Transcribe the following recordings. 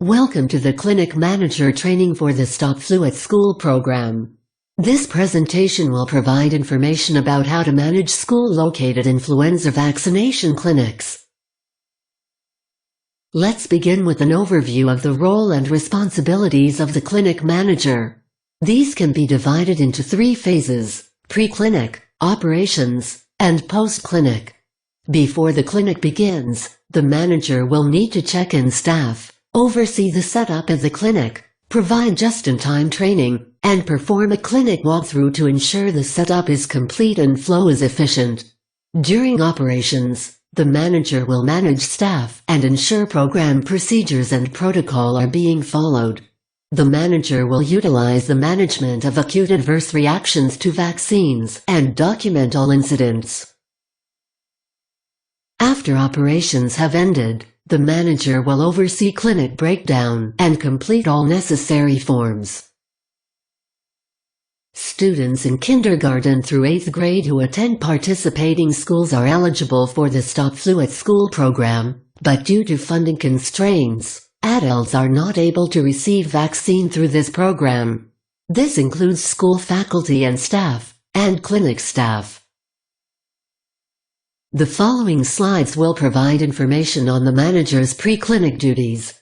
Welcome to the Clinic Manager training for the Stop Flu at School program. This presentation will provide information about how to manage school-located influenza vaccination clinics. Let's begin with an overview of the role and responsibilities of the Clinic Manager. These can be divided into 3 phases: pre-clinic, operations, and post-clinic. Before the clinic begins, the manager will need to check in staff, oversee the setup of the clinic, provide just-in-time training, and perform a clinic walkthrough to ensure the setup is complete and flow is efficient. During operations, the manager will manage staff and ensure program procedures and protocol are being followed. The manager will utilize the management of acute adverse reactions to vaccines and document all incidents. After operations have ended, the manager will oversee clinic breakdown and complete all necessary forms. Students in kindergarten through 8th grade who attend participating schools are eligible for the Stop Flu at School program, but due to funding constraints, adults are not able to receive vaccine through this program. This includes school faculty and staff, and clinic staff. The following slides will provide information on the manager's pre-clinic duties.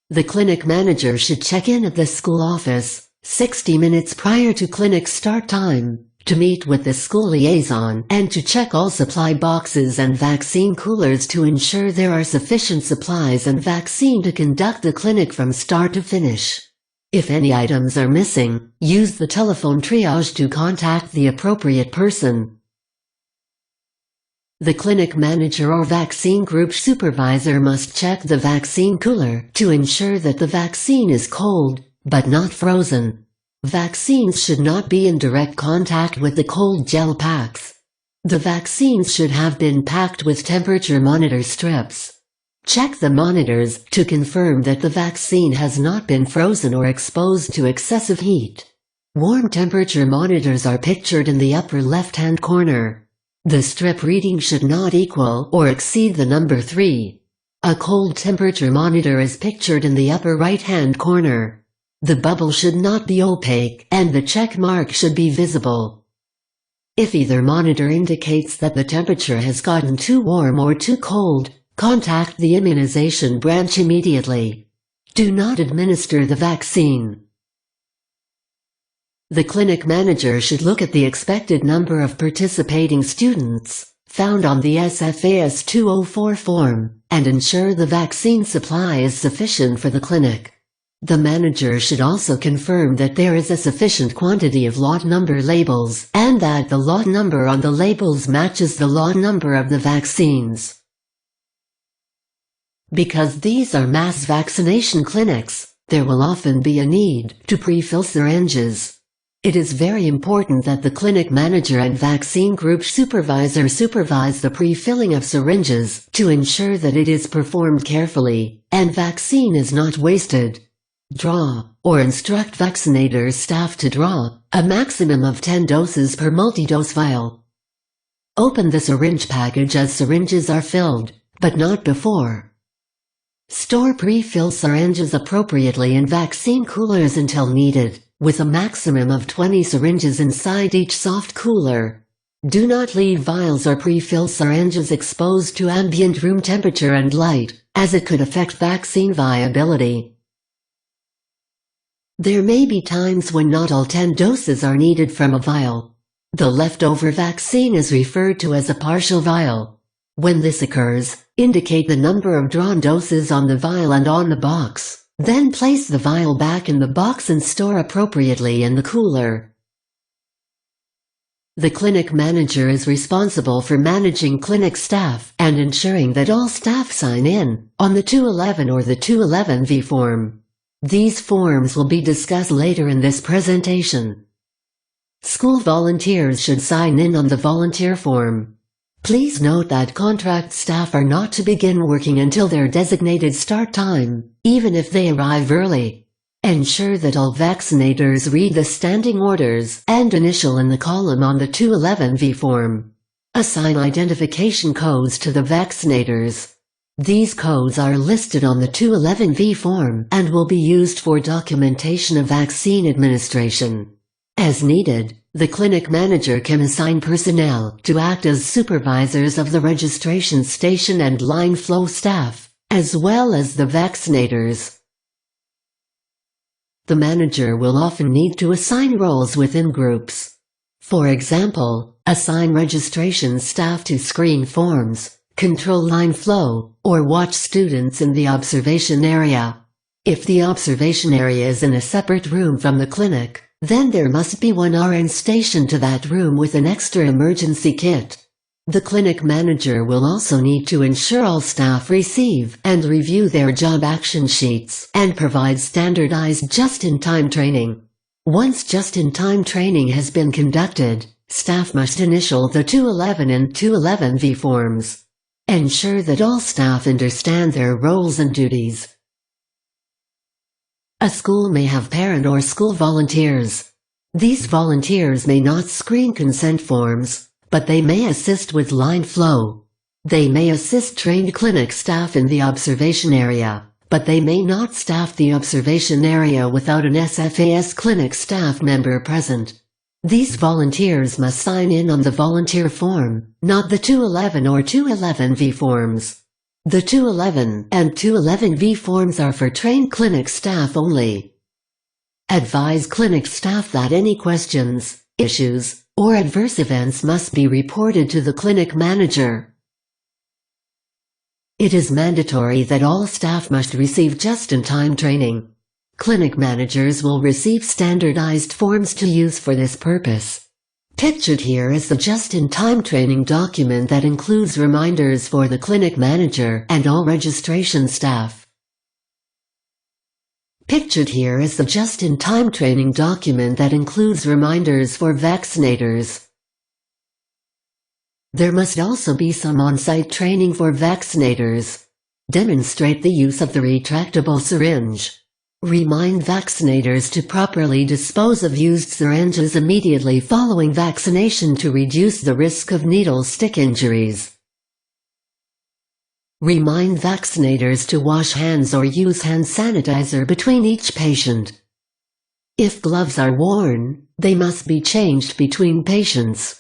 The clinic manager should check in at the school office 60 minutes prior to clinic start time, to meet with the school liaison and to check all supply boxes and vaccine coolers to ensure there are sufficient supplies and vaccine to conduct the clinic from start to finish. If any items are missing, use the telephone triage to contact the appropriate person. The clinic manager or vaccine group supervisor must check the vaccine cooler to ensure that the vaccine is cold, but not frozen. Vaccines should not be in direct contact with the cold gel packs. The vaccines should have been packed with temperature monitor strips. Check the monitors to confirm that the vaccine has not been frozen or exposed to excessive heat. Warm temperature monitors are pictured in the upper left-hand corner. The strip reading should not equal or exceed the number 3. A cold temperature monitor is pictured in the upper right-hand corner. The bubble should not be opaque and the check mark should be visible. If either monitor indicates that the temperature has gotten too warm or too cold, contact the immunization branch immediately. Do not administer the vaccine. The clinic manager should look at the expected number of participating students, found on the SFAS 204 form, and ensure the vaccine supply is sufficient for the clinic. The manager should also confirm that there is a sufficient quantity of lot number labels and that the lot number on the labels matches the lot number of the vaccines. Because these are mass vaccination clinics, there will often be a need to pre-fill syringes. It is very important that the clinic manager and vaccine group supervisor supervise the pre-filling of syringes to ensure that it is performed carefully and vaccine is not wasted. Draw, or instruct vaccinators staff to draw, a maximum of 10 doses per multi-dose vial. Open the syringe package as syringes are filled, but not before. Store pre-filled syringes appropriately in vaccine coolers until needed, with a maximum of 20 syringes inside each soft cooler. Do not leave vials or pre-filled syringes exposed to ambient room temperature and light, as it could affect vaccine viability. There may be times when not all 10 doses are needed from a vial. The leftover vaccine is referred to as a partial vial. When this occurs, indicate the number of drawn doses on the vial and on the box. Then place the vial back in the box and store appropriately in the cooler. The clinic manager is responsible for managing clinic staff and ensuring that all staff sign in on the 211 or the 211V form. These forms will be discussed later in this presentation. School volunteers should sign in on the volunteer form. Please note that contract staff are not to begin working until their designated start time, even if they arrive early. Ensure that all vaccinators read the standing orders and initial in the column on the 211V form. Assign identification codes to the vaccinators. These codes are listed on the 211V form and will be used for documentation of vaccine administration. As needed, the clinic manager can assign personnel to act as supervisors of the registration station and line flow staff, as well as the vaccinators. The manager will often need to assign roles within groups. For example, assign registration staff to screen forms, control line flow, or watch students in the observation area. If the observation area is in a separate room from the clinic, then there must be one RN stationed to that room with an extra emergency kit. The clinic manager will also need to ensure all staff receive and review their job action sheets and provide standardized just-in-time training. Once just-in-time training has been conducted, staff must initial the 211 and 211V forms. Ensure that all staff understand their roles and duties. A school may have parent or school volunteers. These volunteers may not screen consent forms, but they may assist with line flow. They may assist trained clinic staff in the observation area, but they may not staff the observation area without an SFAS clinic staff member present. These volunteers must sign in on the volunteer form, not the 211 or 211V forms. The 211 and 211V forms are for trained clinic staff only. Advise clinic staff that any questions, issues, or adverse events must be reported to the clinic manager. It is mandatory that all staff must receive just-in-time training. Clinic managers will receive standardized forms to use for this purpose. Pictured here is the just-in-time training document that includes reminders for the clinic manager and all registration staff. Pictured here is the just-in-time training document that includes reminders for vaccinators. There must also be some on-site training for vaccinators. Demonstrate the use of the retractable syringe. Remind vaccinators to properly dispose of used syringes immediately following vaccination to reduce the risk of needle stick injuries. Remind vaccinators to wash hands or use hand sanitizer between each patient. If gloves are worn, they must be changed between patients.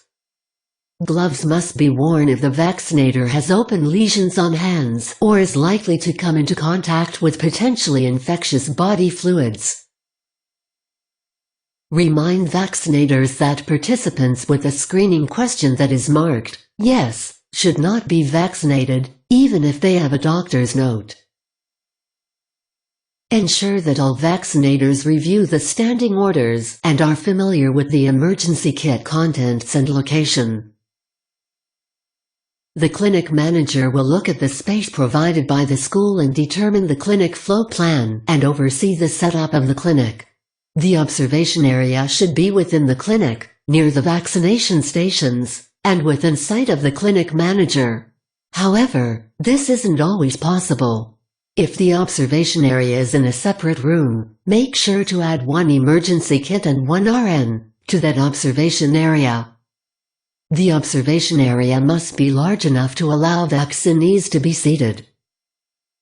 Gloves must be worn if the vaccinator has open lesions on hands or is likely to come into contact with potentially infectious body fluids. Remind vaccinators that participants with a screening question that is marked "Yes" should not be vaccinated, even if they have a doctor's note. Ensure that all vaccinators review the standing orders and are familiar with the emergency kit contents and location. The clinic manager will look at the space provided by the school and determine the clinic flow plan and oversee the setup of the clinic. The observation area should be within the clinic, near the vaccination stations, and within sight of the clinic manager. However, this isn't always possible. If the observation area is in a separate room, make sure to add one emergency kit and one RN to that observation area. The observation area must be large enough to allow vaccinees to be seated.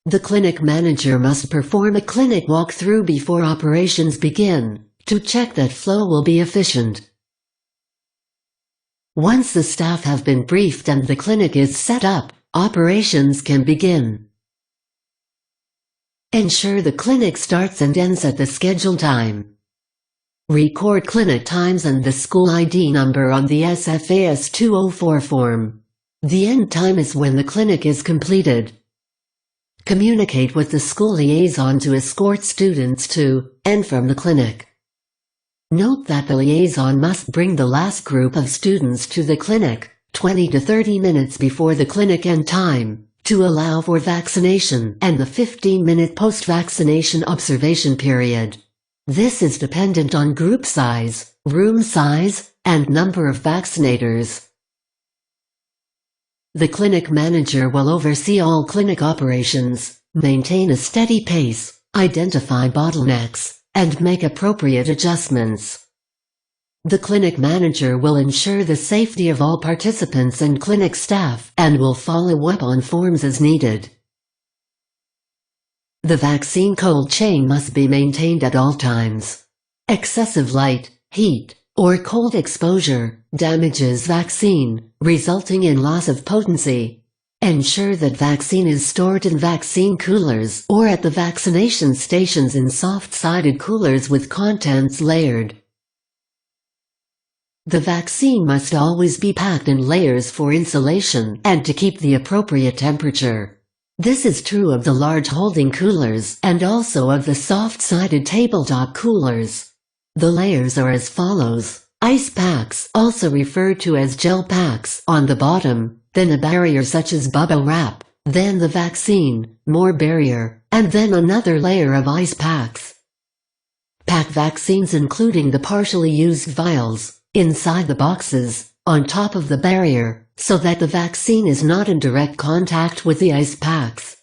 The clinic manager must perform a clinic walkthrough before operations begin, to check that flow will be efficient. Once the staff have been briefed and the clinic is set up, operations can begin. Ensure the clinic starts and ends at the scheduled time. Record clinic times and the school ID number on the SFAS 204 form. The end time is when the clinic is completed. Communicate with the school liaison to escort students to and from the clinic. Note that the liaison must bring the last group of students to the clinic 20 to 30 minutes before the clinic end time, to allow for vaccination and the 15-minute post-vaccination observation period. This is dependent on group size, room size, and number of vaccinators. The clinic manager will oversee all clinic operations, maintain a steady pace, identify bottlenecks, and make appropriate adjustments. The clinic manager will ensure the safety of all participants and clinic staff and will follow up on forms as needed. The vaccine cold chain must be maintained at all times. Excessive light, heat, or cold exposure damages vaccine, resulting in loss of potency. Ensure that vaccine is stored in vaccine coolers or at the vaccination stations in soft-sided coolers with contents layered. The vaccine must always be packed in layers for insulation and to keep the appropriate temperature. This is true of the large holding coolers and also of the soft-sided tabletop coolers. The layers are as follows: ice packs, also referred to as gel packs, on the bottom, then a barrier such as bubble wrap, then the vaccine, more barrier, and then another layer of ice packs. Pack vaccines including the partially used vials inside the boxes, on top of the barrier, so that the vaccine is not in direct contact with the ice packs.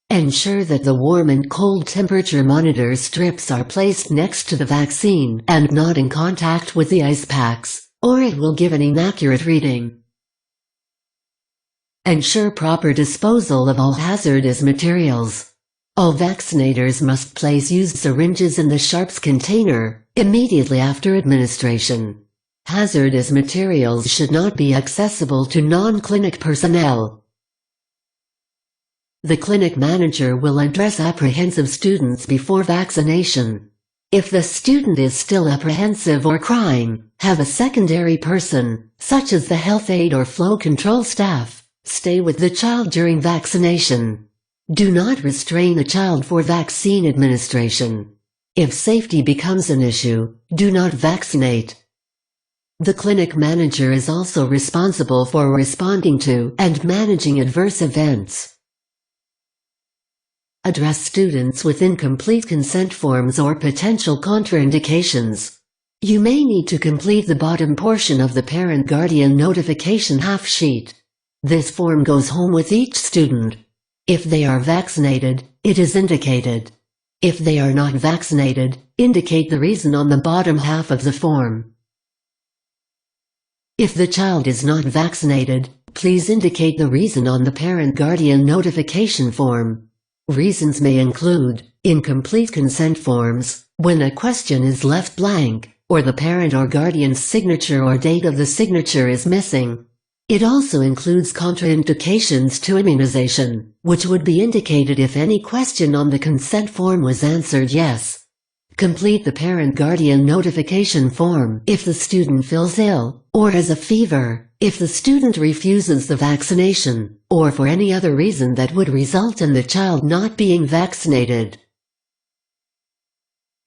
Ensure that the warm and cold temperature monitor strips are placed next to the vaccine and not in contact with the ice packs, or it will give an inaccurate reading. Ensure proper disposal of all hazardous materials. All vaccinators must place used syringes in the sharps container immediately after administration. Hazardous materials should not be accessible to non-clinic personnel. The clinic manager will address apprehensive students before vaccination. If the student is still apprehensive or crying, have a secondary person, such as the health aide or flow control staff, stay with the child during vaccination. Do not restrain the child for vaccine administration. If safety becomes an issue, do not vaccinate. The clinic manager is also responsible for responding to and managing adverse events. Address students with incomplete consent forms or potential contraindications. You may need to complete the bottom portion of the parent-guardian notification half sheet. This form goes home with each student. If they are vaccinated, it is indicated. If they are not vaccinated, indicate the reason on the bottom half of the form. If the child is not vaccinated, please indicate the reason on the parent-guardian notification form. Reasons may include incomplete consent forms, when a question is left blank, or the parent or guardian's signature or date of the signature is missing. It also includes contraindications to immunization, which would be indicated if any question on the consent form was answered yes. Complete the parent-guardian notification form if the student feels ill, or has a fever, if the student refuses the vaccination, or for any other reason that would result in the child not being vaccinated.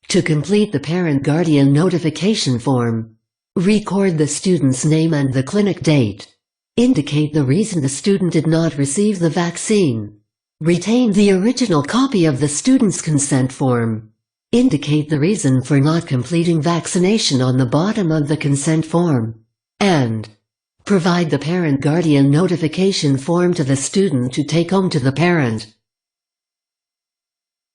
To complete the parent-guardian notification form, record the student's name and the clinic date. Indicate the reason the student did not receive the vaccine. Retain the original copy of the student's consent form. Indicate the reason for not completing vaccination on the bottom of the consent form. And provide the parent-guardian notification form to the student to take home to the parent.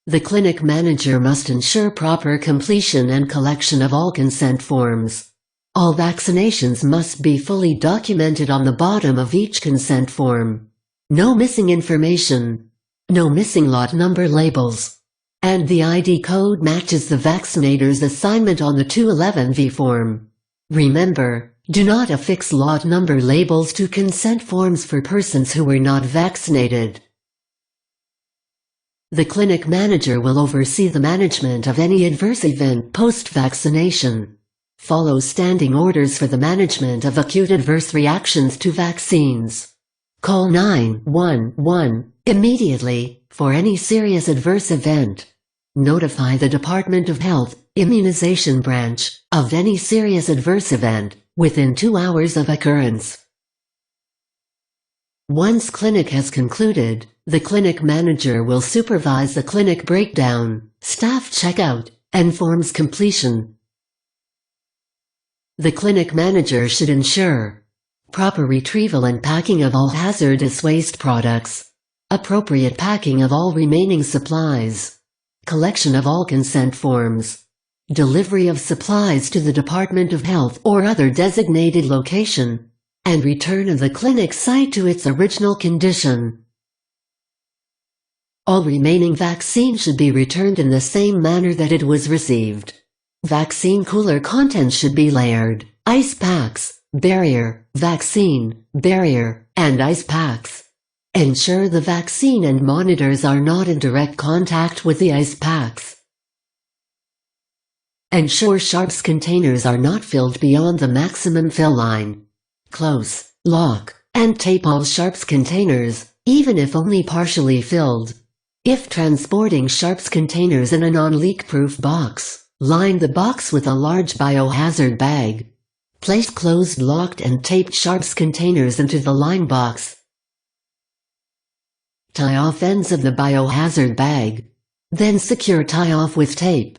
The clinic manager must ensure proper completion and collection of all consent forms. All vaccinations must be fully documented on the bottom of each consent form. No missing information. No missing lot number labels. And the ID code matches the vaccinator's assignment on the 211V form. Remember, do not affix lot number labels to consent forms for persons who were not vaccinated. The clinic manager will oversee the management of any adverse event post-vaccination. Follow standing orders for the management of acute adverse reactions to vaccines. Call 911 immediately for any serious adverse event. Notify the Department of Health, Immunization Branch, of any serious adverse event within 2 hours of occurrence. Once clinic has concluded, the clinic manager will supervise the clinic breakdown, staff checkout, and forms completion. The clinic manager should ensure proper retrieval and packing of all hazardous waste products, appropriate packing of all remaining supplies, collection of all consent forms, delivery of supplies to the Department of Health or other designated location, and return of the clinic site to its original condition. All remaining vaccine should be returned in the same manner that it was received. Vaccine cooler contents should be layered: ice packs, barrier, vaccine, barrier, and ice packs. Ensure the vaccine and monitors are not in direct contact with the ice packs. Ensure sharps containers are not filled beyond the maximum fill line. Close, lock, and tape all sharps containers, even if only partially filled. If transporting sharps containers in a non-leak-proof box, line the box with a large biohazard bag. Place closed, locked, and taped sharps containers into the line box. Tie off ends of the biohazard bag. Then secure tie off with tape.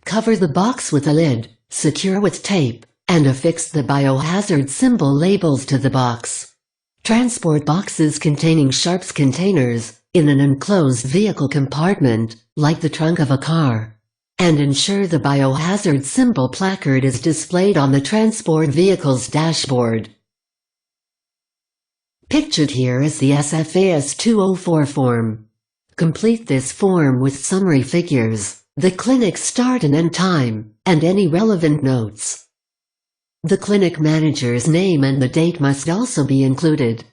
Cover the box with a lid, secure with tape, and affix the biohazard symbol labels to the box. Transport boxes containing sharps containers in an enclosed vehicle compartment, like the trunk of a car. And ensure the biohazard symbol placard is displayed on the transport vehicle's dashboard. Pictured here is the SFAS 204 form. Complete this form with summary figures, the clinic's start and end time, and any relevant notes. The clinic manager's name and the date must also be included.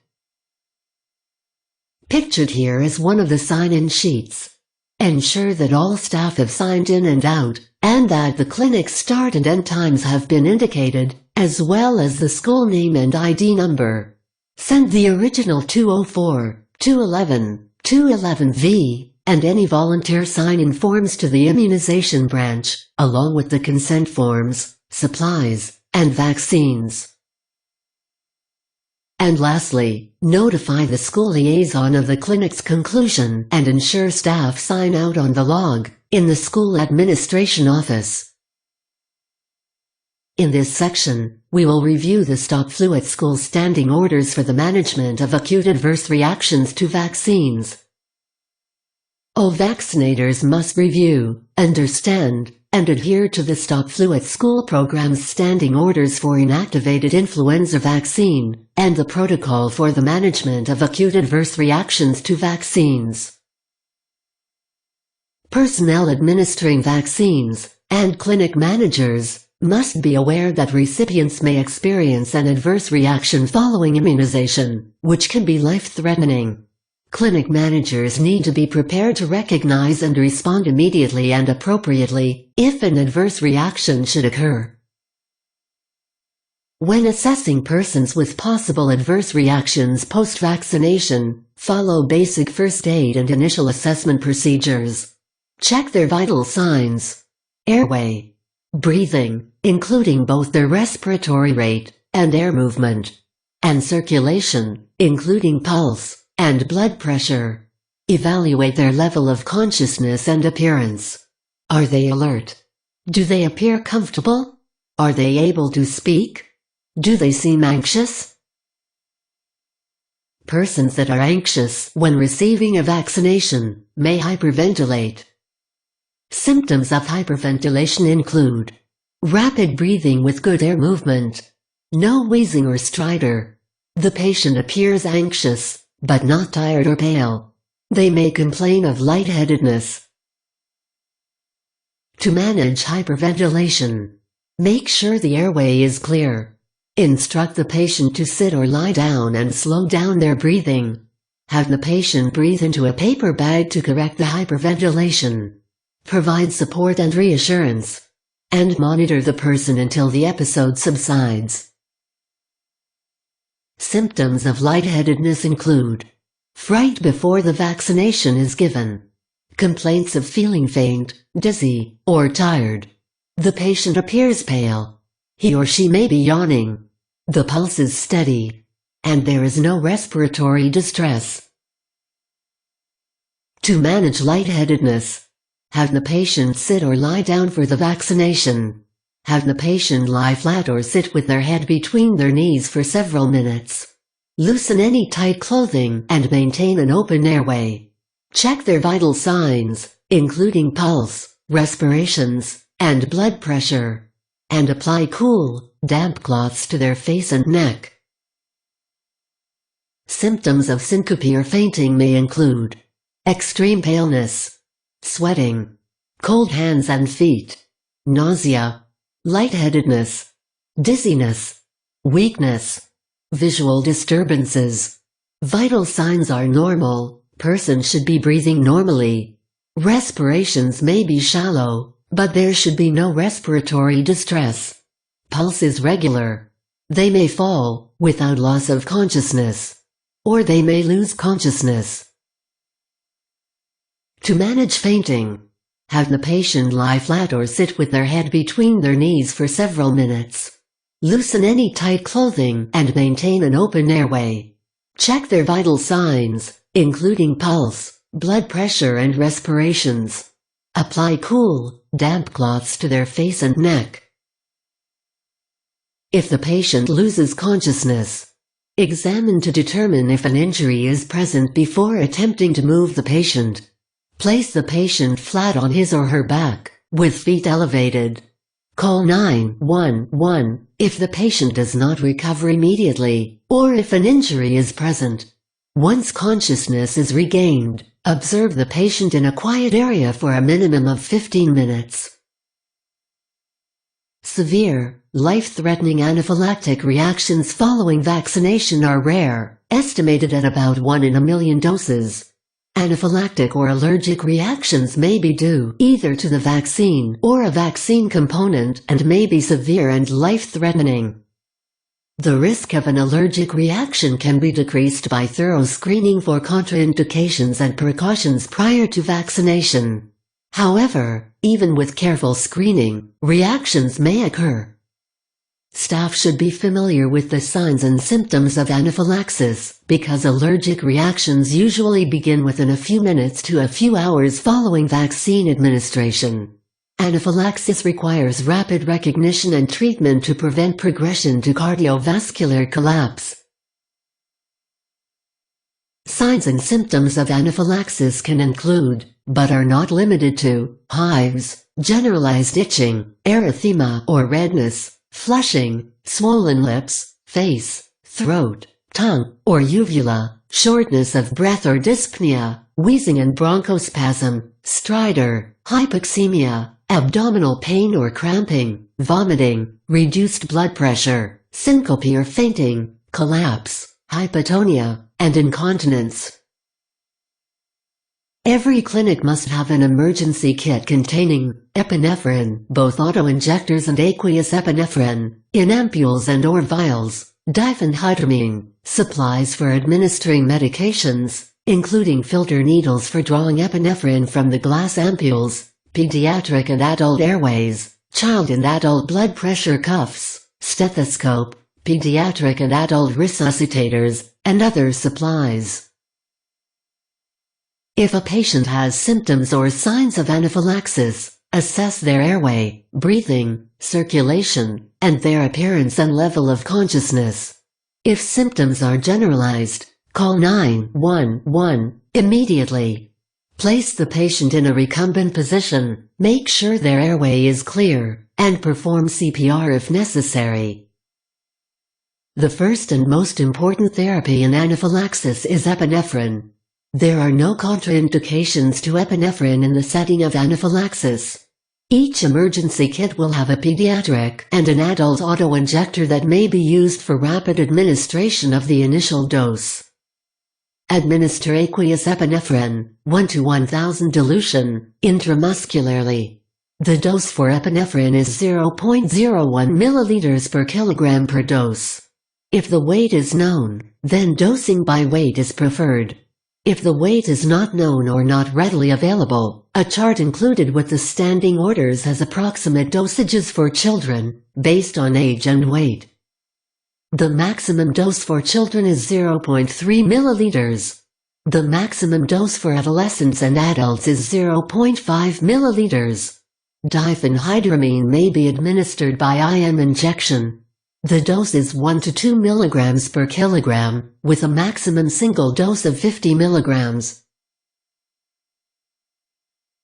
Pictured here is one of the sign-in sheets. Ensure that all staff have signed in and out, and that the clinic's start and end times have been indicated, as well as the school name and ID number. Send the original 204, 211, 211V, and any volunteer sign-in forms to the immunization branch, along with the consent forms, supplies, and vaccines. And lastly, notify the school liaison of the clinic's conclusion and ensure staff sign out on the log in the school administration office. In this section, we will review the Stop Flu at School standing orders for the management of acute adverse reactions to vaccines. All vaccinators must review, understand, and adhere to the Stop Flu at School program's standing orders for inactivated influenza vaccine, and the protocol for the management of acute adverse reactions to vaccines. Personnel administering vaccines, and clinic managers, must be aware that recipients may experience an adverse reaction following immunization, which can be life-threatening. Clinic managers need to be prepared to recognize and respond immediately and appropriately if an adverse reaction should occur. When assessing persons with possible adverse reactions post-vaccination, follow basic first aid and initial assessment procedures. Check their vital signs: airway, breathing, including both their respiratory rate and air movement, and circulation, including pulse and blood pressure. Evaluate their level of consciousness and appearance. Are they alert? Do they appear comfortable? Are they able to speak? Do they seem anxious? Persons that are anxious when receiving a vaccination may hyperventilate. Symptoms of hyperventilation include rapid breathing with good air movement, no wheezing or stridor. The patient appears anxious, but not tired or pale. They may complain of lightheadedness. To manage hyperventilation, make sure the airway is clear. Instruct the patient to sit or lie down and slow down their breathing. Have the patient breathe into a paper bag to correct the hyperventilation. Provide support and reassurance. And monitor the person until the episode subsides. Symptoms of lightheadedness include fright before the vaccination is given, complaints of feeling faint, dizzy, or tired. The patient appears pale. He or she may be yawning. The pulse is steady, and there is no respiratory distress. To manage lightheadedness, have the patient sit or lie down for the vaccination. Have the patient lie flat or sit with their head between their knees for several minutes. Loosen any tight clothing and maintain an open airway. Check their vital signs, including pulse, respirations, and blood pressure. And apply cool, damp cloths to their face and neck. Symptoms of syncope or fainting may include extreme paleness, sweating, cold hands and feet, nausea, lightheadedness, dizziness, weakness, visual disturbances. Vital signs are normal, person should be breathing normally. Respirations may be shallow, but there should be no respiratory distress. Pulse is regular. They may fall, without loss of consciousness. Or they may lose consciousness. To manage fainting, have the patient lie flat or sit with their head between their knees for several minutes. Loosen any tight clothing and maintain an open airway. Check their vital signs, including pulse, blood pressure and respirations. Apply cool, damp cloths to their face and neck. If the patient loses consciousness, examine to determine if an injury is present before attempting to move the patient. Place the patient flat on his or her back, with feet elevated. Call 911 if the patient does not recover immediately, or if an injury is present. Once consciousness is regained, observe the patient in a quiet area for a minimum of 15 minutes. Severe, life-threatening anaphylactic reactions following vaccination are rare, estimated at about 1 in a million doses. Anaphylactic or allergic reactions may be due either to the vaccine or a vaccine component and may be severe and life-threatening. The risk of an allergic reaction can be decreased by thorough screening for contraindications and precautions prior to vaccination. However, even with careful screening, reactions may occur. Staff should be familiar with the signs and symptoms of anaphylaxis, because allergic reactions usually begin within a few minutes to a few hours following vaccine administration. Anaphylaxis requires rapid recognition and treatment to prevent progression to cardiovascular collapse. Signs and symptoms of anaphylaxis can include, but are not limited to, hives, generalized itching, erythema or redness, flushing, swollen lips, face, throat, tongue, or uvula, shortness of breath or dyspnea, wheezing and bronchospasm, stridor, hypoxemia, abdominal pain or cramping, vomiting, reduced blood pressure, syncope or fainting, collapse, hypotonia, and incontinence. Every clinic must have an emergency kit containing epinephrine, both autoinjectors and aqueous epinephrine, in ampoules and/or vials, diphenhydramine, supplies for administering medications, including filter needles for drawing epinephrine from the glass ampoules, pediatric and adult airways, child and adult blood pressure cuffs, stethoscope, pediatric and adult resuscitators, and other supplies. If a patient has symptoms or signs of anaphylaxis, assess their airway, breathing, circulation, and their appearance and level of consciousness. If symptoms are generalized, call 911 immediately. Place the patient in a recumbent position, make sure their airway is clear, and perform CPR if necessary. The first and most important therapy in anaphylaxis is epinephrine. There are no contraindications to epinephrine in the setting of anaphylaxis. Each emergency kit will have a pediatric and an adult autoinjector that may be used for rapid administration of the initial dose. Administer aqueous epinephrine, 1 to 1000 dilution, intramuscularly. The dose for epinephrine is 0.01 ml per kilogram per dose. If the weight is known, then dosing by weight is preferred. If the weight is not known or not readily available, a chart included with the standing orders has approximate dosages for children, based on age and weight. The maximum dose for children is 0.3 milliliters. The maximum dose for adolescents and adults is 0.5 milliliters. Diphenhydramine may be administered by IM injection. The dose is 1 to 2 milligrams per kilogram, with a maximum single dose of 50 milligrams.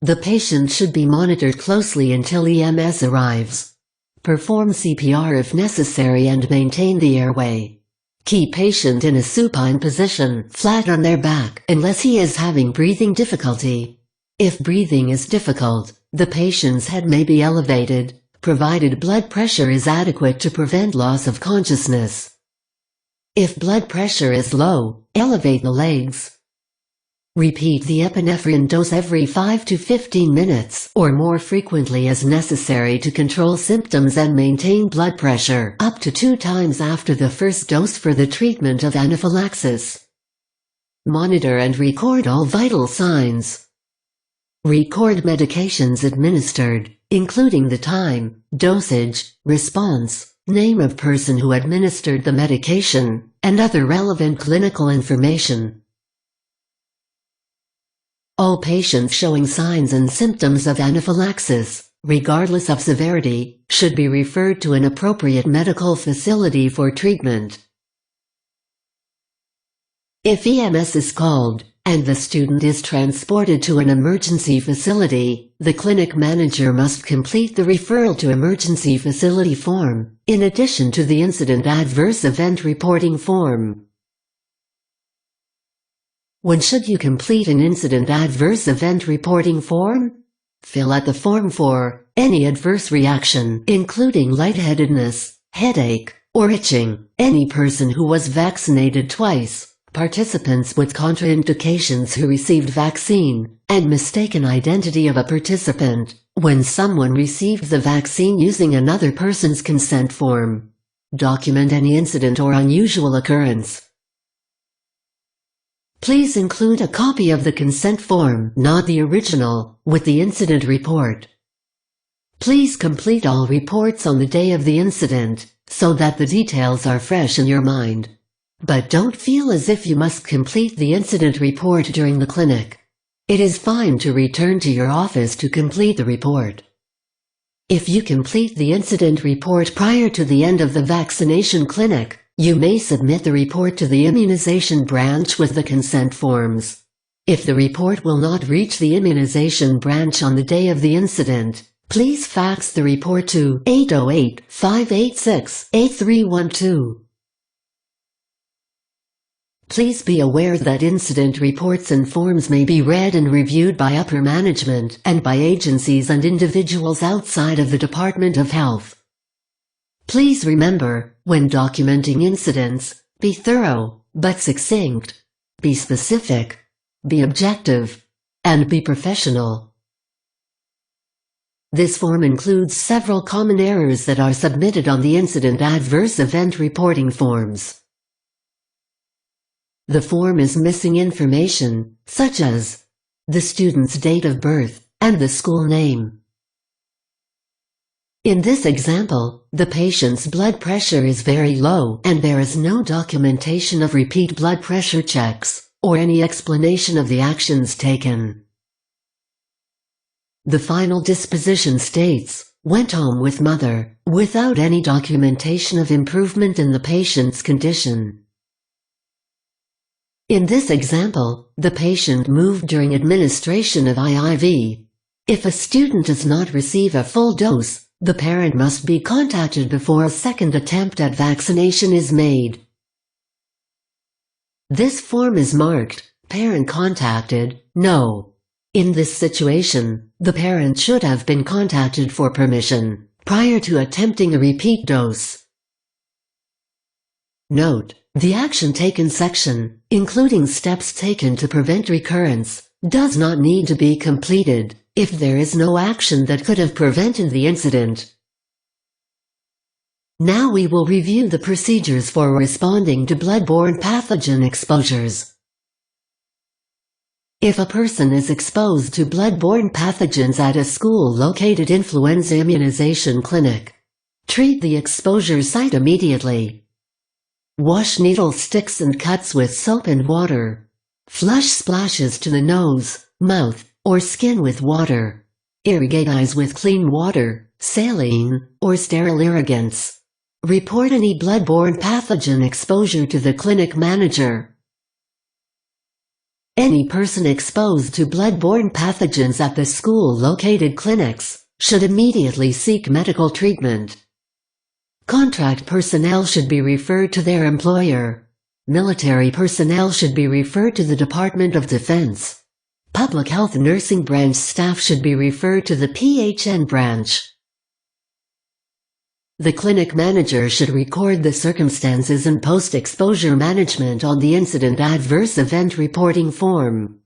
The patient should be monitored closely until EMS arrives. Perform CPR if necessary and maintain the airway. Keep patient in a supine position, flat on their back, unless he is having breathing difficulty. If breathing is difficult, the patient's head may be elevated, provided blood pressure is adequate to prevent loss of consciousness. If blood pressure is low, elevate the legs. Repeat the epinephrine dose every 5 to 15 minutes, or more frequently as necessary to control symptoms and maintain blood pressure, up to 2 times after the first dose for the treatment of anaphylaxis. Monitor and record all vital signs. Record medications administered, including the time, dosage, response, name of person who administered the medication, and other relevant clinical information. All patients showing signs and symptoms of anaphylaxis, regardless of severity, should be referred to an appropriate medical facility for treatment. If EMS is called, and the student is transported to an emergency facility, the clinic manager must complete the referral to emergency facility form, in addition to the incident adverse event reporting form. When should you complete an incident adverse event reporting form? Fill out the form for any adverse reaction, including lightheadedness, headache, or itching, any person who was vaccinated twice, participants with contraindications who received vaccine, and mistaken identity of a participant, when someone received the vaccine using another person's consent form. Document any incident or unusual occurrence. Please include a copy of the consent form, not the original, with the incident report. Please complete all reports on the day of the incident, so that the details are fresh in your mind. But don't feel as if you must complete the incident report during the clinic. It is fine to return to your office to complete the report. If you complete the incident report prior to the end of the vaccination clinic, you may submit the report to the immunization branch with the consent forms. If the report will not reach the immunization branch on the day of the incident, please fax the report to 808-586-8312. Please be aware that incident reports and forms may be read and reviewed by upper management and by agencies and individuals outside of the Department of Health. Please remember, when documenting incidents, be thorough, but succinct. Be specific. Be objective. And be professional. This form includes several common errors that are submitted on the incident adverse event reporting forms. The form is missing information, such as the student's date of birth and the school name. In this example, the patient's blood pressure is very low and there is no documentation of repeat blood pressure checks, or any explanation of the actions taken. The final disposition states, went home with mother, without any documentation of improvement in the patient's condition. In this example, the patient moved during administration of IIV. If a student does not receive a full dose, the parent must be contacted before a second attempt at vaccination is made. This form is marked, Parent contacted, No. In this situation, the parent should have been contacted for permission, prior to attempting a repeat dose. Note: the action taken section, including steps taken to prevent recurrence, does not need to be completed if there is no action that could have prevented the incident. Now we will review the procedures for responding to blood-borne pathogen exposures. If a person is exposed to blood-borne pathogens at a school-located influenza immunization clinic, treat the exposure site immediately. Wash needle sticks and cuts with soap and water. Flush splashes to the nose, mouth, or skin with water. Irrigate eyes with clean water, saline, or sterile irrigants. Report any blood-borne pathogen exposure to the clinic manager. Any person exposed to blood-borne pathogens at the school-located clinics should immediately seek medical treatment. Contract personnel should be referred to their employer. Military personnel should be referred to the Department of Defense. Public Health Nursing branch staff should be referred to the PHN branch. The clinic manager should record the circumstances and post-exposure management on the Incident Adverse Event Reporting Form.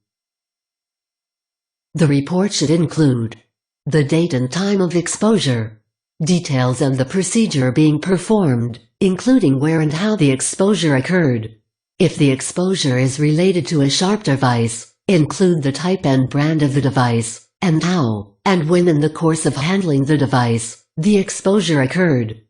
The report should include the date and time of exposure, details of the procedure being performed, including where and how the exposure occurred. If the exposure is related to a sharp device, include the type and brand of the device, and how, and when in the course of handling the device, the exposure occurred.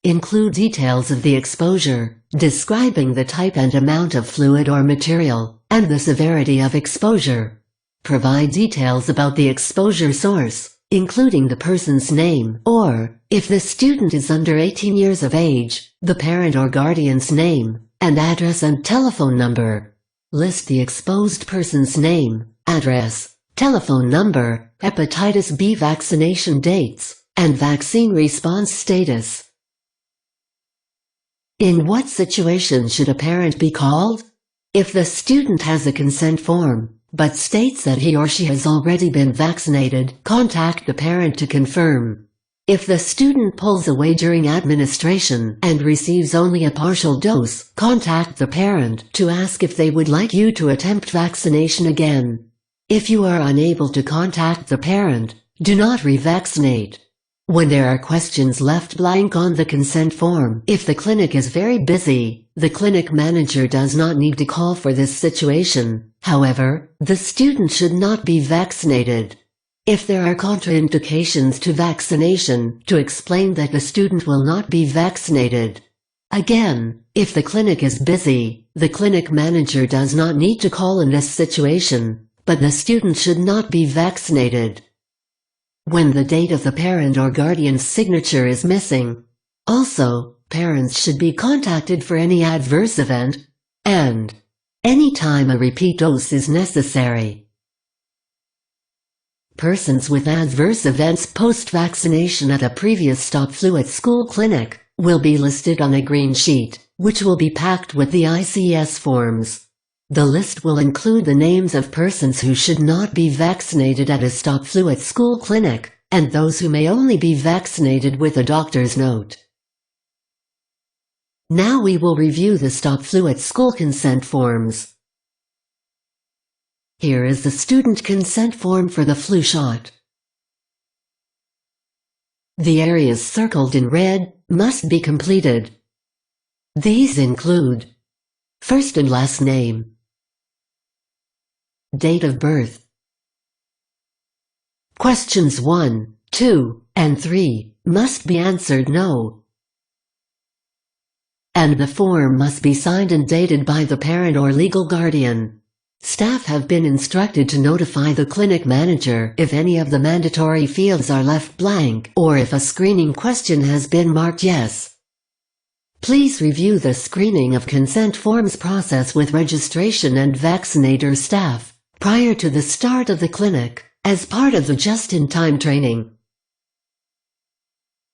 Include details of the exposure, describing the type and amount of fluid or material, and the severity of exposure. Provide details about the exposure source, including the person's name, or, if the student is under 18 years of age, the parent or guardian's name, and address and telephone number. List the exposed person's name, address, telephone number, hepatitis B vaccination dates, and vaccine response status. In what situation should a parent be called? If the student has a consent form, but states that he or she has already been vaccinated, contact the parent to confirm. If the student pulls away during administration and receives only a partial dose, contact the parent to ask if they would like you to attempt vaccination again. If you are unable to contact the parent, do not revaccinate. When there are questions left blank on the consent form, if the clinic is very busy, the clinic manager does not need to call for this situation. However, the student should not be vaccinated. If there are contraindications to vaccination, to explain that the student will not be vaccinated. Again, if the clinic is busy, the clinic manager does not need to call in this situation, but the student should not be vaccinated. When the date of the parent or guardian's signature is missing. Also, parents should be contacted for any adverse event, and any time a repeat dose is necessary. Persons with adverse events post-vaccination at a previous stop flu at school clinic will be listed on a green sheet, which will be packed with the ICS forms. The list will include the names of persons who should not be vaccinated at a stop flu at school clinic, and those who may only be vaccinated with a doctor's note. Now we will review the stop flu at school consent forms. Here is the student consent form for the flu shot. The areas circled in red must be completed. These include first and last name, date of birth. Questions 1, 2, and 3 must be answered no, and the form must be signed and dated by the parent or legal guardian. Staff have been instructed to notify the clinic manager if any of the mandatory fields are left blank or if a screening question has been marked yes. Please review the screening of consent forms process with registration and vaccinator staff prior to the start of the clinic as part of the just-in-time training.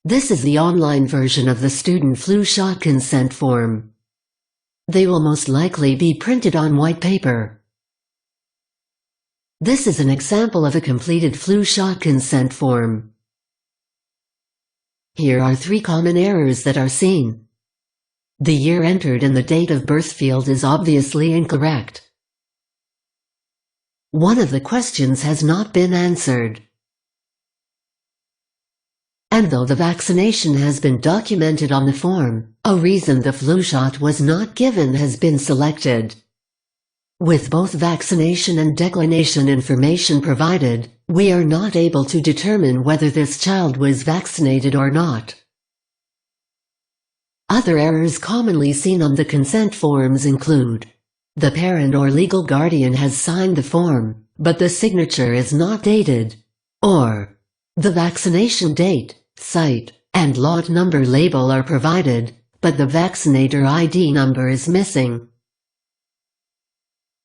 This is the online version of the student flu shot consent form. They will most likely be printed on white paper. This is an example of a completed flu shot consent form. Here are 3 common errors that are seen. The year entered in the date of birth field is obviously incorrect. One of the questions has not been answered. And though the vaccination has been documented on the form, a reason the flu shot was not given has been selected. With both vaccination and declination information provided, we are not able to determine whether this child was vaccinated or not. Other errors commonly seen on the consent forms include: the parent or legal guardian has signed the form, but the signature is not dated, or the vaccination date, site, and lot number label are provided, but the vaccinator ID number is missing.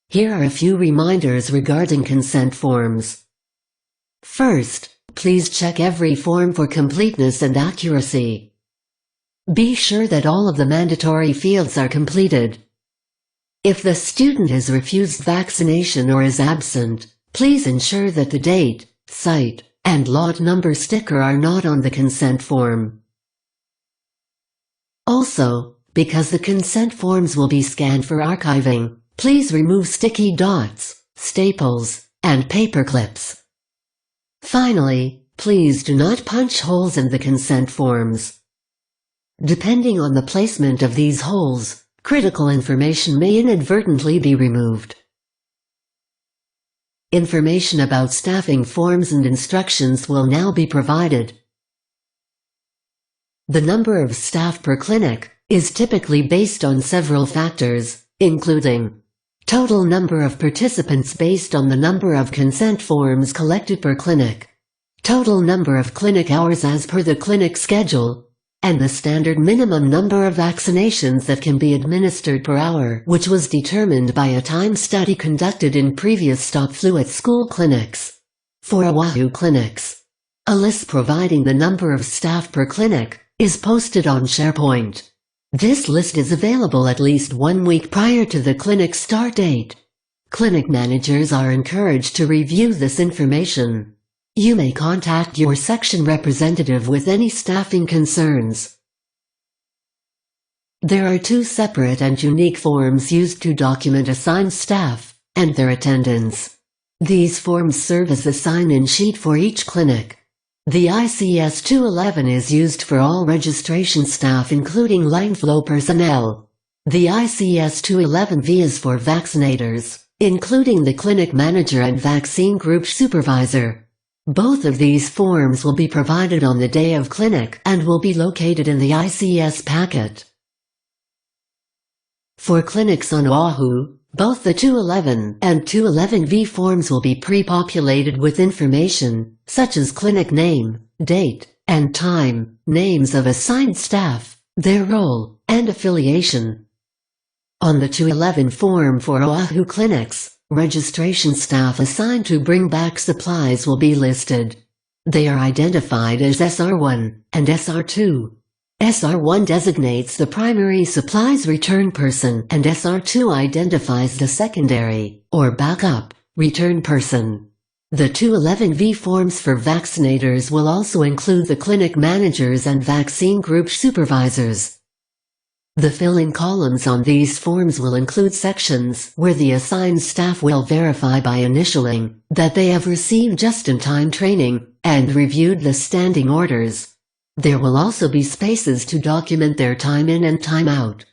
Here are a few reminders regarding consent forms. First, Please check every form for completeness and accuracy. Be sure that all of the mandatory fields are completed. If the student has refused vaccination or is absent, please ensure that the date, site, and lot number sticker are not on the consent form. Also, because the consent forms will be scanned for archiving, please remove sticky dots, staples, and paper clips. Finally, please do not punch holes in the consent forms. Depending on the placement of these holes, critical information may inadvertently be removed. Information about staffing forms and instructions will now be provided. The number of staff per clinic is typically based on several factors, including total number of participants based on the number of consent forms collected per clinic, total number of clinic hours as per the clinic schedule, and the standard minimum number of vaccinations that can be administered per hour, which was determined by a time study conducted in previous stop flu at school clinics. For Oahu clinics, a list providing the number of staff per clinic is posted on SharePoint. This list is available at least 1 week prior to the clinic start date. Clinic managers are encouraged to review this information. You may contact your section representative with any staffing concerns. There are 2 separate and unique forms used to document assigned staff and their attendance. These forms serve as the sign-in sheet for each clinic. The ICS 211 is used for all registration staff including line flow personnel. The ICS 211V is for vaccinators, including the clinic manager and vaccine group supervisor. Both of these forms will be provided on the day of clinic and will be located in the ICS packet. For clinics on Oahu, both the 211 and 211V forms will be pre-populated with information, such as clinic name, date, and time, names of assigned staff, their role, and affiliation. On the 211 form for Oahu clinics, registration staff assigned to bring back supplies will be listed. They are identified as SR1 and SR2. SR1 designates the primary supplies return person and SR2 identifies the secondary, or backup, return person. The 211V forms for vaccinators will also include the clinic managers and vaccine group supervisors. The fill-in columns on these forms will include sections where the assigned staff will verify by initialing that they have received just-in-time training and reviewed the standing orders. There will also be spaces to document their time in and time out.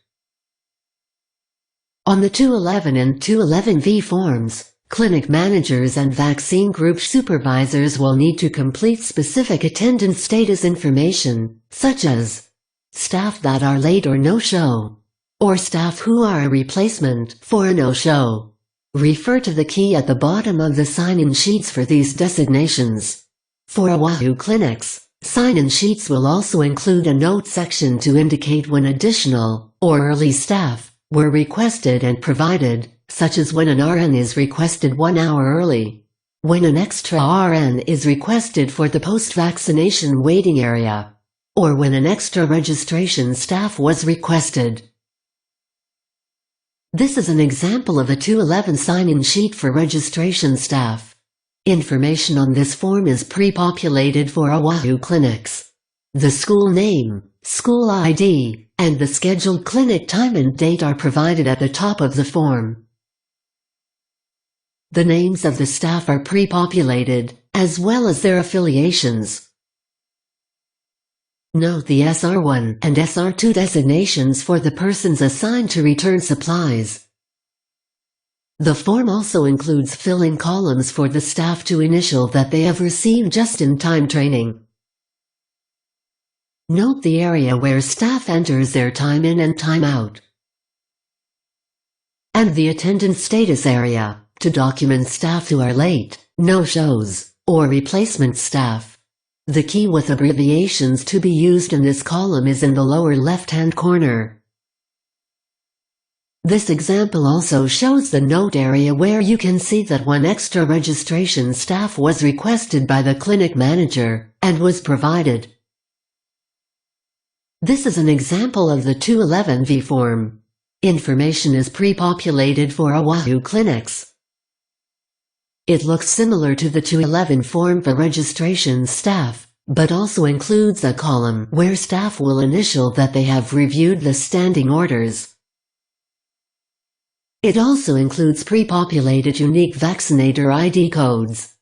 On the 211 and 211V forms, clinic managers and vaccine group supervisors will need to complete specific attendance status information, such as staff that are late or no-show, or staff who are a replacement for a no-show. Refer to the key at the bottom of the sign-in sheets for these designations. For Oahu clinics, sign-in sheets will also include a note section to indicate when additional or early staff were requested and provided, such as when an RN is requested 1 hour early, when an extra RN is requested for the post-vaccination waiting area, or when an extra registration staff was requested. This is an example of a 211 sign-in sheet for registration staff. Information on this form is pre-populated for Oahu clinics. The school name, school ID, and the scheduled clinic time and date are provided at the top of the form. The names of the staff are pre-populated, as well as their affiliations. Note the SR1 and SR2 designations for the persons assigned to return supplies. The form also includes fill-in columns for the staff to initial that they have received just-in-time training. Note the area where staff enters their time in and time out, and the attendance status area to document staff who are late, no-shows, or replacement staff. The key with abbreviations to be used in this column is in the lower left-hand corner. This example also shows the note area where you can see that one extra registration staff was requested by the clinic manager, and was provided. This is an example of the 211V form. Information is pre-populated for Oahu clinics. It looks similar to the 211 form for registration staff, but also includes a column where staff will initial that they have reviewed the standing orders. It also includes pre-populated unique vaccinator ID codes.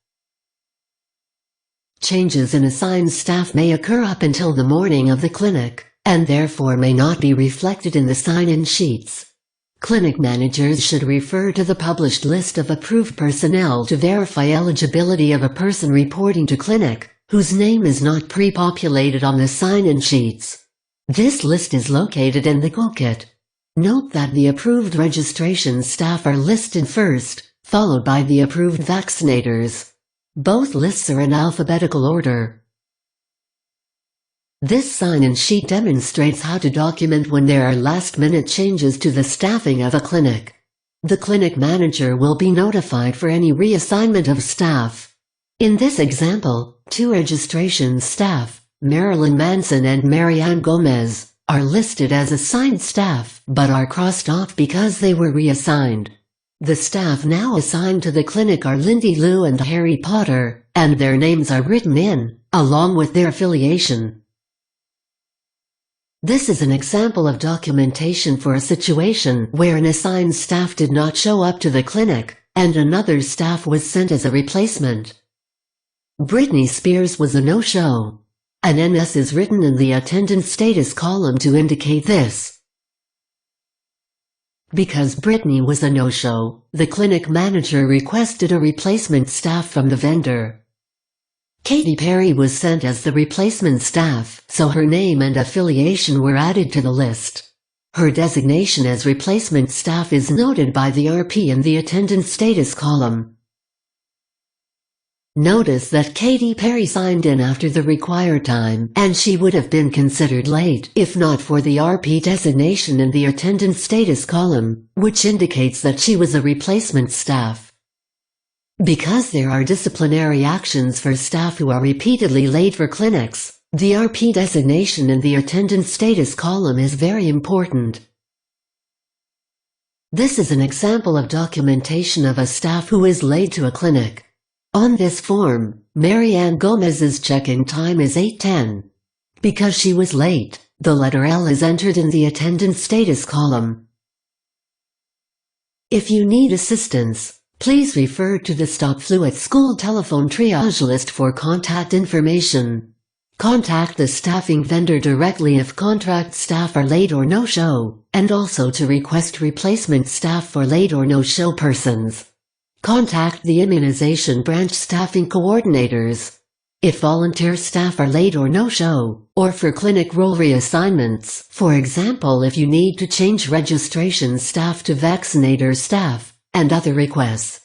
Changes in assigned staff may occur up until the morning of the clinic, and therefore may not be reflected in the sign-in sheets. Clinic managers should refer to the published list of approved personnel to verify eligibility of a person reporting to clinic, whose name is not pre-populated on the sign-in sheets. This list is located in the toolkit. Note that the approved registration staff are listed first, followed by the approved vaccinators. Both lists are in alphabetical order. This sign-in sheet demonstrates how to document when there are last-minute changes to the staffing of a clinic. The clinic manager will be notified for any reassignment of staff. In this example, 2 registration staff, Marilyn Manson and Marianne Gomez, are listed as assigned staff, but are crossed off because they were reassigned. The staff now assigned to the clinic are Lindy Lou and Harry Potter, and their names are written in, along with their affiliation. This is an example of documentation for a situation where an assigned staff did not show up to the clinic, and another staff was sent as a replacement. Britney Spears was a no-show. An NS is written in the attendance status column to indicate this. Because Britney was a no-show, the clinic manager requested a replacement staff from the vendor. Katy Perry was sent as the replacement staff, so her name and affiliation were added to the list. Her designation as replacement staff is noted by the RP in the attendance status column. Notice that Katy Perry signed in after the required time, and she would have been considered late if not for the RP designation in the attendance status column, which indicates that she was a replacement staff. Because there are disciplinary actions for staff who are repeatedly late for clinics, the RP designation in the attendance status column is very important. This is an example of documentation of a staff who is late to a clinic. On this form, Marianne Gomez's check-in time is 8:10. Because she was late, the letter L is entered in the attendance status column. If you need assistance, please refer to the Stop Flu at School telephone triage list for contact information. Contact the staffing vendor directly if contract staff are late or no-show, and also to request replacement staff for late or no-show persons. Contact the immunization branch staffing coordinators. If volunteer staff are late or no-show, or for clinic role reassignments, for example if you need to change registration staff to vaccinator staff, and other requests.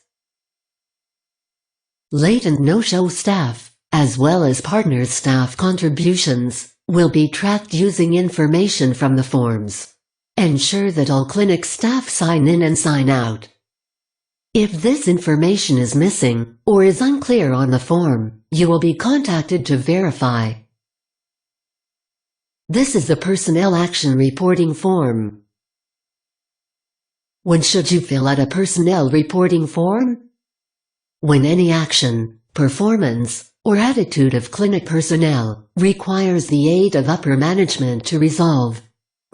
Late and no-show staff, as well as partner staff contributions, will be tracked using information from the forms. Ensure that all clinic staff sign in and sign out. If this information is missing, or is unclear on the form, you will be contacted to verify. This is the Personnel Action Reporting form. When should you fill out a personnel reporting form? When any action, performance, or attitude of clinic personnel requires the aid of upper management to resolve.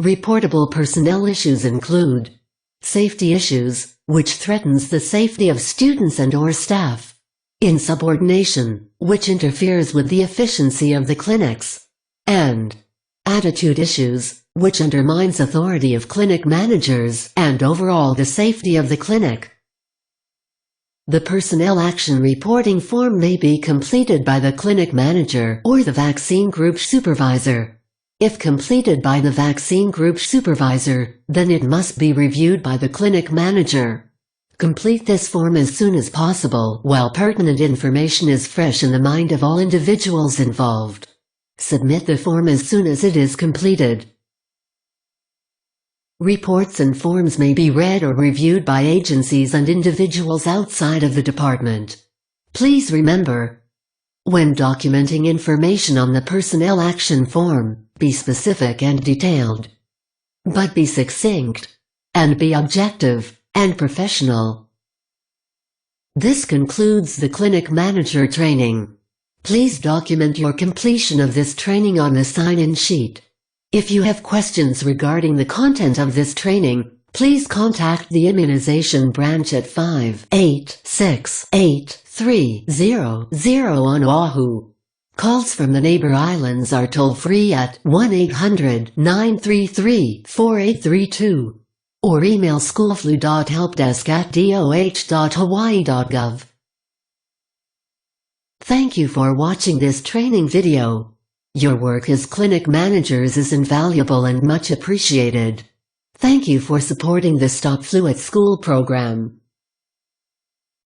Reportable personnel issues include safety issues, which threatens the safety of students and/or staff. Insubordination, which interferes with the efficiency of the clinics. And attitude issues, which undermines authority of clinic managers and overall the safety of the clinic. The Personnel Action Reporting form may be completed by the clinic manager or the vaccine group supervisor. If completed by the vaccine group supervisor, then it must be reviewed by the clinic manager. Complete this form as soon as possible while pertinent information is fresh in the mind of all individuals involved. Submit the form as soon as it is completed. Reports and forms may be read or reviewed by agencies and individuals outside of the department. Please remember, when documenting information on the Personnel Action Form, be specific and detailed. But be succinct, and be objective and professional. This concludes the Clinic Manager training. Please document your completion of this training on the sign-in sheet. If you have questions regarding the content of this training, please contact the Immunization Branch at 586-8300 on Oahu. Calls from the neighbor islands are toll-free at 1-800-933-4832 or email schoolflu.helpdesk@doh.hawaii.gov. Thank you for watching this training video. Your work as clinic managers is invaluable and much appreciated. Thank you for supporting the Stop Flu at School program.